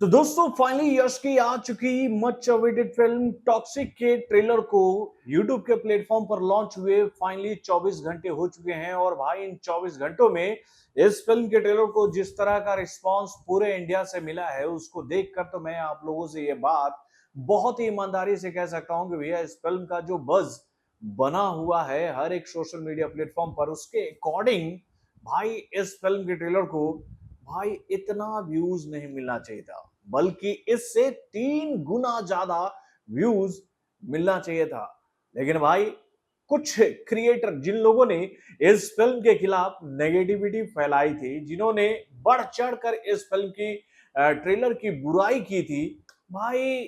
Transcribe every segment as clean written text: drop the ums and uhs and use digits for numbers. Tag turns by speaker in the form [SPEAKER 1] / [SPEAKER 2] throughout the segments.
[SPEAKER 1] तो दोस्तों फाइनली यश की आ चुकी मच अवेटेड फिल्म टॉक्सिक के ट्रेलर को यूट्यूब के प्लेटफॉर्म पर लॉन्च हुए फाइनली 24 घंटे हो चुके हैं और भाई इन 24 घंटों में इस फिल्म के ट्रेलर को जिस तरह का रिस्पांस पूरे इंडिया से मिला है उसको देखकर तो मैं आप लोगों से ये बात बहुत ही ईमानदारी से कह सकता हूं कि भैया इस फिल्म का जो बज बना हुआ है हर एक सोशल मीडिया प्लेटफॉर्म पर उसके अकॉर्डिंग भाई इस फिल्म के ट्रेलर को भाई इतना व्यूज नहीं मिलना चाहिए था बल्कि इससे 3 गुना ज्यादा व्यूज मिलना चाहिए था। लेकिन भाई कुछ क्रिएटर जिन लोगों ने इस फिल्म के खिलाफ नेगेटिविटी फैलाई थी, जिन्होंने बढ़ चढ़कर इस फिल्म की ट्रेलर की बुराई की थी भाई,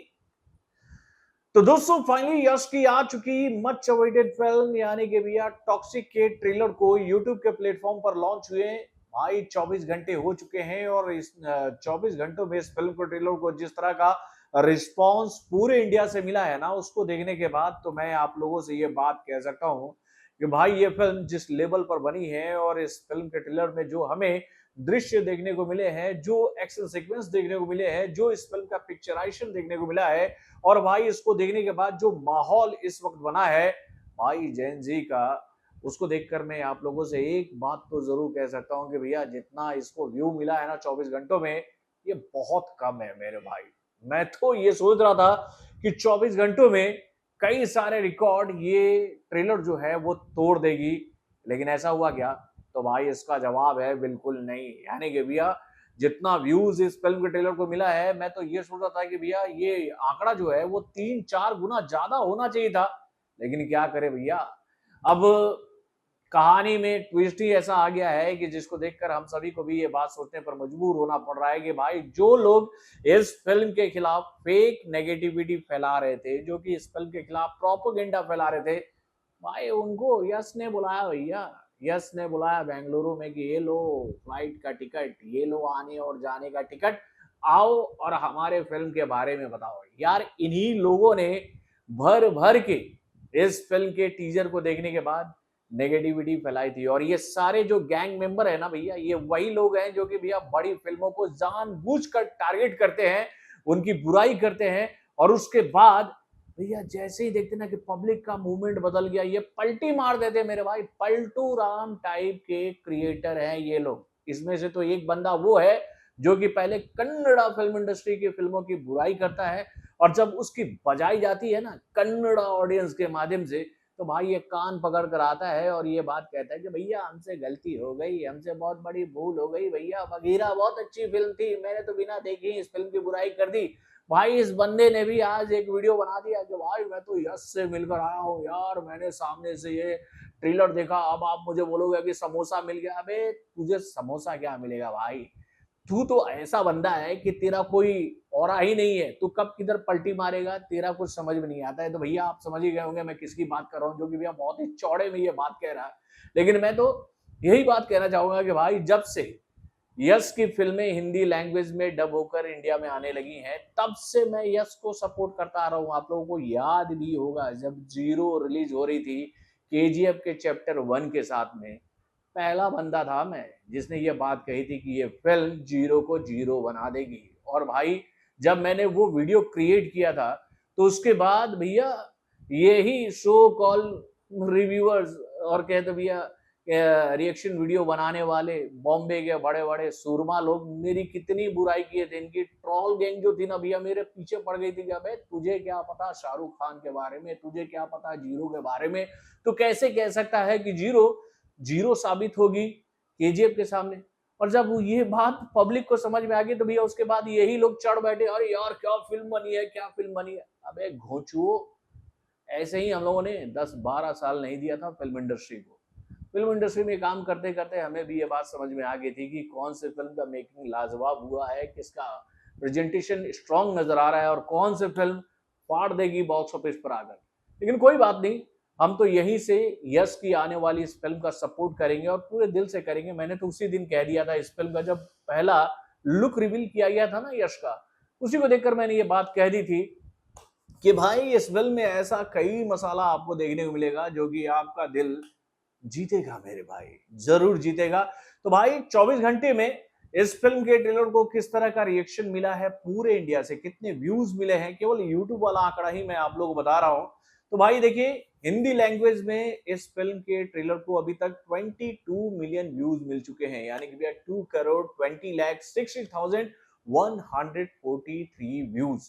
[SPEAKER 1] तो दोस्तों फाइनली यश की आ चुकी मच अवेटेड फिल्म यानी कि भैया टॉक्सिक के ट्रेलर को यूट्यूब के प्लेटफॉर्म पर लॉन्च हुए भाई 24 घंटे हो चुके हैं और इस 24 घंटों में इस फिल्म को ट्रेलर को जिस तरह का रिस्पांस पूरे इंडिया से मिला है ना उसको देखने के बाद तो मैं आप लोगों से ये बात कह सकता हूँ कि भाई ये फिल्म जिस लेवल पर बनी है और इस फिल्म के ट्रेलर में जो हमें दृश्य देखने को मिले हैं, जो एक्शन सीक्वेंस देखने को मिले हैं, जो इस फिल्म का पिक्चराइजेशन देखने को मिला है और भाई इसको देखने के बाद जो माहौल इस वक्त बना है भाई जैन जी का, उसको देखकर मैं आप लोगों से एक बात तो जरूर कह सकता हूं कि भैया जितना इसको व्यू मिला है ना 24 घंटों में ये बहुत कम है मेरे भाई। मैं तो ये सोच रहा था कि 24 घंटों में कई सारे रिकॉर्ड ये ट्रेलर जो है वो तोड़ देगी, लेकिन ऐसा हुआ क्या? तो भाई इसका जवाब है बिल्कुल नहीं। यानी कि भैया जितना व्यूज इस फिल्म के ट्रेलर को मिला है मैं तो ये सोच रहा था कि भैया ये आंकड़ा जो है वो 3-4 गुना ज्यादा होना चाहिए था, लेकिन क्या करे भैया, अब कहानी में ट्विस्ट ही ऐसा आ गया है कि जिसको देखकर हम सभी को भी ये बात सोचने पर मजबूर होना पड़ रहा है कि भाई जो लोग इस फिल्म के खिलाफ फेक नेगेटिविटी फैला रहे थे, जो कि इस फिल्म के खिलाफ प्रोपोगेंडा फैला रहे थे, भाई उनको यश ने बुलाया भैया। यश ने बुलाया बेंगलुरु में कि ये लो फ्लाइट का टिकट, ये लो आने और जाने का टिकट, आओ और हमारे फिल्म के बारे में बताओ। यार इन्हीं लोगों ने भर भर के इस फिल्म के टीजर को देखने के बाद नेगेटिविटी फैलाई थी और ये सारे जो गैंग मेंबर है ना भैया, ये वही लोग हैं जो कि भैया बड़ी फिल्मों को जानबूझकर टारगेट करते हैं, उनकी बुराई करते हैं और उसके बाद भैया जैसे ही देखते ना कि पब्लिक का मूवमेंट बदल गया ये पलटी मार देते मेरे भाई। पलटू राम टाइप के क्रिएटर हैं ये लोग। इसमें से तो एक बंदा वो है जो कि पहले कन्नड़ा फिल्म इंडस्ट्री की फिल्मों की बुराई करता है और जब उसकी बजाई जाती है ना कन्नड़ा ऑडियंस के माध्यम से, तो भाई ये कान पकड़ कर आता है और ये बात कहता है कि भैया हमसे गलती हो गई, हमसे बहुत बड़ी भूल हो गई भैया, बगीरा बहुत अच्छी फिल्म थी, मैंने तो बिना देखे इस फिल्म की बुराई कर दी। भाई इस बंदे ने भी आज एक वीडियो बना दिया कि भाई मैं तो यश से मिलकर आया हूँ यार, मैंने सामने से ये ट्रेलर देखा, अब आप मुझे बोलोगे कि समोसा मिल गया। अबे तुझे समोसा क्या मिलेगा भाई, तू तो ऐसा बंदा है कि तेरा कोई और ही नहीं है, तू कब किधर पलटी मारेगा तेरा कुछ समझ में नहीं आता है। तो भैया आप समझ ही गए होंगे मैं किसकी बात कर रहा हूँ, जो कि भैया बहुत ही चौड़े में ये बात कह रहा है। लेकिन मैं तो यही बात कहना चाहूंगा कि भाई जब से यश की फिल्में हिंदी लैंग्वेज में डब होकर इंडिया में आने लगी हैं तब से मैं यश को सपोर्ट करता आ रहा हूँ। आप लोगों को याद भी होगा जब जीरो रिलीज हो रही थी केजीएफ के चैप्टर 1 के साथ में, पहला बंदा था मैं जिसने ये बात कही थी कि ये फिल्म जीरो को जीरो बना देगी। और भाई जब मैंने वो वीडियो क्रिएट किया था तो उसके बाद भैया यही सो कॉल रिव्यूअर्स और कहते भैया रिएक्शन वीडियो बनाने वाले बॉम्बे के बड़े बड़े सूरमा लोग मेरी कितनी बुराई किए थे। इनकी ट्रॉल गैंग जो थी ना भैया मेरे पीछे पड़ गई थी कि अबे तुझे क्या पता शाहरुख खान के बारे में, तुझे क्या पता जीरो के बारे में, तो कैसे कह सकता है कि जीरो जीरो साबित होगी केजीएफ के सामने। और जब ये बात पब्लिक को समझ में आ गई तो भैया उसके बाद यही लोग चढ़ बैठे, अरे यार क्या फिल्म बनी है, क्या फिल्म बनी है। अबे घोचुओ, ऐसे ही हम लोगों ने 10-12 साल नहीं दिया था फिल्म इंडस्ट्री को। फिल्म इंडस्ट्री में काम करते करते हमें भी ये बात समझ में आ गई थी कि कौन से फिल्म का मेकिंग लाजवाब हुआ है, किसका प्रेजेंटेशन स्ट्रांग नजर आ रहा है और कौन से फिल्म फाड़ देगी बॉक्स ऑफिस पर आकर। लेकिन कोई बात नहीं, हम तो यहीं से यश की आने वाली इस फिल्म का सपोर्ट करेंगे और पूरे दिल से करेंगे। मैंने तो उसी दिन कह दिया था इस फिल्म का जब पहला लुक रिवील किया गया था ना यश का, उसी को देखकर मैंने ये बात कह दी थी कि भाई इस फिल्म में ऐसा कई मसाला आपको देखने को मिलेगा जो कि आपका दिल जीतेगा मेरे भाई, जरूर जीतेगा। तो भाई 24 घंटे में इस फिल्म के ट्रेलर को किस तरह का रिएक्शन मिला है पूरे इंडिया से, कितने व्यूज मिले हैं, केवल यूट्यूब वाला आंकड़ा ही मैं आप लोगों को बता रहा हूं। तो भाई देखिए, हिंदी लैंग्वेज में इस फिल्म के ट्रेलर को अभी तक 22 मिलियन व्यूज मिल चुके हैं, यानी कि भैया 2 करोड़ 20 लाख 60,143 व्यूज।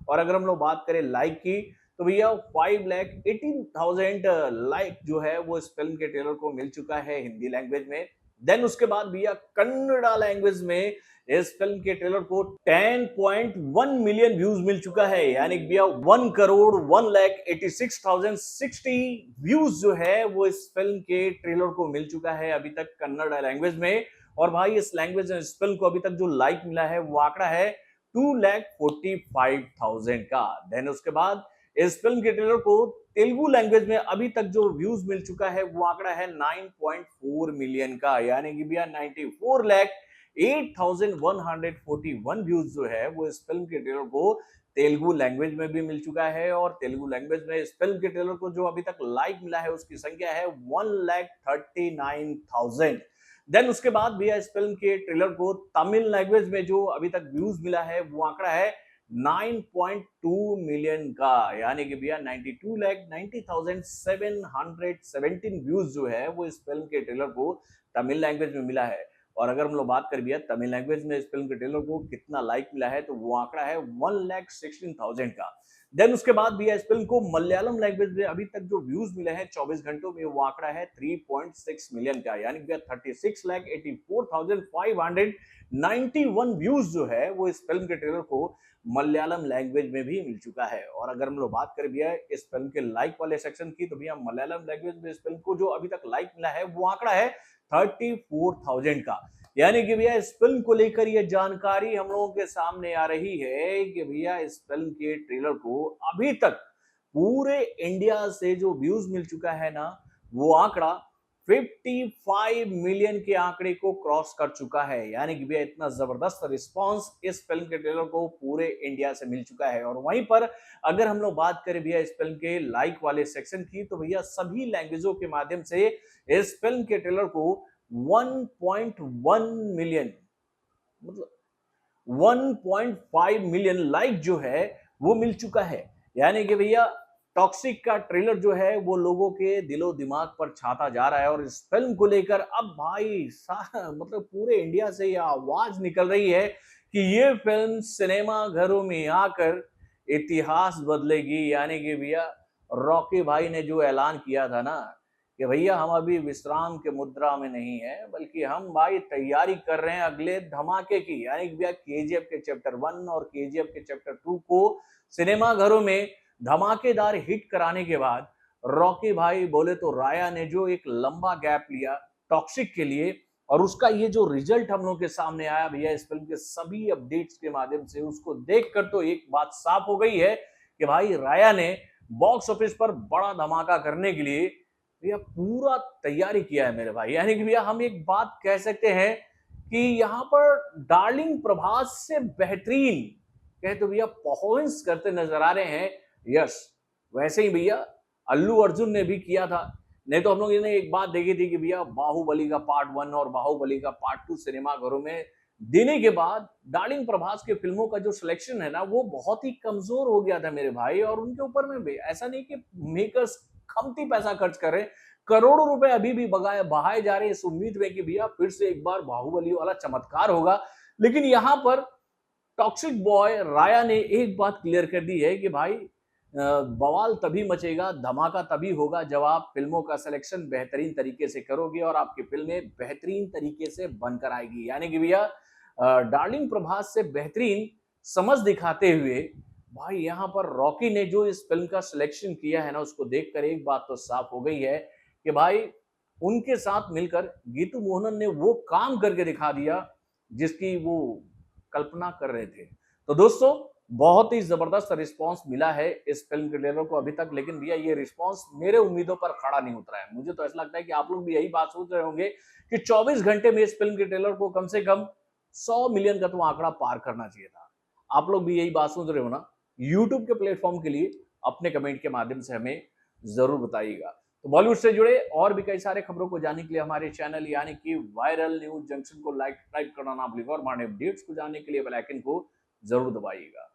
[SPEAKER 1] और अगर हम लोग बात करें लाइक की, तो भैया 5,18,000 लाइक जो है वो इस फिल्म के ट्रेलर को मिल चुका है हिंदी लैंग्वेज में। देन उसके बाद भैया कन्नड़ा लैंग्वेज में इस फिल्म के ट्रेलर को 10.1 मिलियन व्यूज मिल चुका है, यानी भैया 1,01,86,060 व्यूज जो है वो इस फिल्म के ट्रेलर को मिल चुका है अभी तक कन्नड़ा लैंग्वेज में। और भाई इस लैंग्वेज में इस फिल्म को अभी तक जो लाइक मिला है वो आंकड़ा है 2,45,000 का। देन उसके बाद इस फिल्म के ट्रेलर को तेलुगु लैंग्वेज में अभी तक जो व्यूज मिल चुका है वो आंकड़ा है 9.4 मिलियन का, यानी कि भैया 94,08,141 व्यूज जो है वो इस फिल्म के ट्रेलर को तेलुगु लैंग्वेज में भी मिल चुका है। और तेलुगु लैंग्वेज में इस फिल्म के ट्रेलर को जो अभी तक लाइक मिला है उसकी संख्या है 1,39,000। देन उसके बाद भैया इस फिल्म के ट्रेलर को तमिल लैंग्वेज में जो अभी तक व्यूज मिला है वो आंकड़ा है 9.2 मिलियन का, यानी कि भैया 92,90,717 व्यूज जो है वो इस फिल्म के ट्रेलर को तमिल लैंग्वेज में मिला है। और अगर हम लोग बात करें भैया तमिल लैंग्वेज में इस फिल्म के ट्रेलर को कितना लाइक मिला है, तो वो आंकड़ा है 1,16,000 का। देन उसके बाद भैया इस फिल्म को मलयालम लैंग्वेज में अभी तक जो व्यूज मिले हैं 24 घंटों में वो आंकड़ा है 3.6 मिलियन का, यानी भैया 36,84,591 व्यूज जो है वो इस फिल्म के ट्रेलर को मलयालम लैंग्वेज में भी मिल चुका है। और अगर हम लोग बात करें भैया इस फिल्म के लाइक वाले सेक्शन की, तो भैया मलयालम लैंग्वेज में इस फिल्म को जो अभी तक लाइक मिला है वो आंकड़ा है 34,000 का, यानी कि भैया इस फिल्म को लेकर ये जानकारी हम लोगों के सामने आ रही है कि भैया इस फिल्म के ट्रेलर को अभी तक पूरे इंडिया से जो व्यूज मिल चुका है ना, वो आंकड़ा 55 मिलियन के आंकड़े को क्रॉस कर चुका है, यानी कि भैया इतना जबरदस्त रिस्पांस इस फिल्म के ट्रेलर को पूरे इंडिया से मिल चुका है। और वहीं पर अगर हम लोग बात करें भैया इस फिल्म के लाइक वाले सेक्शन की, तो भैया सभी लैंग्वेजों के माध्यम से इस फिल्म के ट्रेलर को 1.1 मिलियन, मतलब 1.5 मिलियन लाइक जो है वो मिल चुका है, यानी कि भैया टॉक्सिक का ट्रेलर जो है वो लोगों के दिलो दिमाग पर छाता जा रहा है। और इस फिल्म को लेकर अब भाई मतलब पूरे इंडिया से ये आवाज निकल रही है कि ये फिल्म सिनेमा घरों में आकर इतिहास बदलेगी, यानी कि भैया रॉकी भाई ने जो ऐलान किया था ना कि भैया हम अभी विश्राम के मुद्रा में नहीं है, बल्कि हम भाई तैयारी कर रहे हैं अगले धमाके की, यानी कि भैया केजीएफ के चैप्टर 1 और केजीएफ के चैप्टर 2 को सिनेमा घरों में धमाकेदार हिट कराने के बाद रॉकी भाई बोले तो राया ने जो एक लंबा गैप लिया टॉक्सिक के लिए, और उसका ये जो रिजल्ट हम लोग के सामने आया भैया इस फिल्म के सभी अपडेट्स के माध्यम से, उसको देखकर तो एक बात साफ हो गई है कि भाई राया ने बॉक्स ऑफिस पर बड़ा धमाका करने के लिए भैया पूरा तैयारी किया है मेरे भाई। यानी कि भैया हम एक बात कह सकते हैं कि यहाँ पर डार्लिंग प्रभास से बेहतरीन कहे तो भैया परफॉर्मेंस करते नजर आ रहे हैं यश। वैसे ही भैया अल्लू अर्जुन ने भी किया था, नहीं तो हम लोग ने एक बात देखी थी कि भैया बाहुबली का पार्ट 1 और बाहुबली का पार्ट 2 सिनेमा घरों में देने के बाद डार्लिंग प्रभास के फिल्मों का जो सिलेक्शन है ना वो बहुत ही कमजोर हो गया था मेरे भाई। और उनके ऊपर में ऐसा नहीं कि मेकर्स खमती पैसा खर्च कर रहे, करोड़ों रुपए अभी भी बहाए जा रहे हैं इस उम्मीद में कि भैया फिर से एक बार बाहुबली वाला चमत्कार होगा। लेकिन यहां पर टॉक्सिक बॉय राया ने एक बात क्लियर कर दी है कि भाई बवाल तभी मचेगा, धमाका तभी होगा जब आप फिल्मों का सिलेक्शन बेहतरीन तरीके से करोगे और आपकी फिल्में बेहतरीन तरीके से बनकर आएगी। यानी कि भैया डार्लिंग प्रभास से बेहतरीन समझ दिखाते हुए भाई यहाँ पर रॉकी ने जो इस फिल्म का सिलेक्शन किया है ना, उसको देखकर एक बात तो साफ हो गई है कि भाई उनके साथ मिलकर गीतू मोहनन ने वो काम करके दिखा दिया जिसकी वो कल्पना कर रहे थे। तो दोस्तों बहुत ही जबरदस्त रिस्पांस मिला है इस फिल्म के ट्रेलर को अभी तक, लेकिन भैया ये रिस्पांस मेरे उम्मीदों पर खड़ा नहीं उतरा है। मुझे तो ऐसा लगता है कि आप लोग भी यही बात सोच रहे होंगे कि 24 घंटे में इस फिल्म के ट्रेलर को कम से कम 100 मिलियन का तो आंकड़ा पार करना चाहिए था। आप लोग भी यही बात सोच रहे हो ना? यूट्यूब के प्लेटफॉर्म के लिए अपने कमेंट के माध्यम से हमें जरूर बताइएगा। तो बॉलीवुड से जुड़े और भी कई सारे खबरों को जानने के लिए हमारे चैनल यानी कि वायरल न्यूज जंक्शन को लाइक करना ना भूलिएगा और हमारे अपडेट्स को जानने के लिए बेल आइकन को जरूर दबाइएगा।